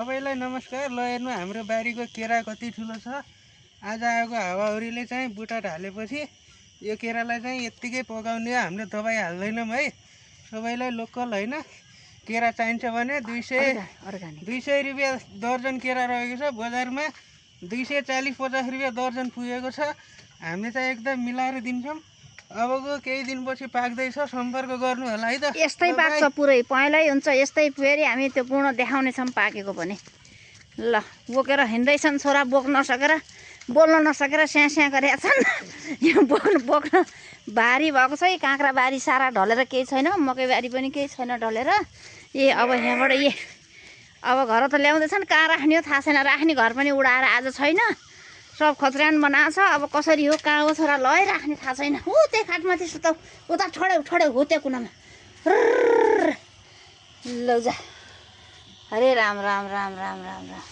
सबैलाई नमस्कार। ल हेर्नु हाम्रो बारीको केरा कति ठुलो छ। आज आएको हावाहुरीले चाहिँ बुटा ढालेपछि यो केरालाई चाहिँ यत्तिकै पकाउने हो। हामीले दबाई हाल्दैनौँ है। सबैलाई लोकल होइन केरा चाहिन्छ भने 200 रुपियाँ दर्जन केरा रहेको छ बजारमा। 240-50 रुपियाँ दर्जन पुगेको छ। हामीले चाहिँ एकदम मिलाएर दिन्छौँ। अबको केही दिनपछि पाक्दैछ, सम्पर्क गर्नु होला है त। यस्तै पाक्छ पुरै पहेँलै हुन्छ। यस्तै फेरि हामी त्यो गुण देखाउनेछौँ पाकेको पनि। ल बोकेर हिँड्दैछन् छोरा, बोक्न नसकेर बोल्न नसकेर स्याँ गरेका छन्। यो बोक्न भारी भएको छ। काँक्रा बारी सारा ढलेर केही छैन, मकै बारी पनि केही छैन ढलेर। अब यहाँबाट अब घर त ल्याउँदैछन्, कहाँ राख्ने हो थाहा छैन। राख्ने घर पनि उडाएर आज छैन, सब खत्र्यान बनाएको छ। अब कसरी हो कहाँ हो छोरा, ल है राख्ने थाहा छैन। ऊ त्यही खाटमाथि सुताउ, उता छोड्यौ हो त्यहाँ कुनामा। ल जा। हरे राम राम राम राम राम राम।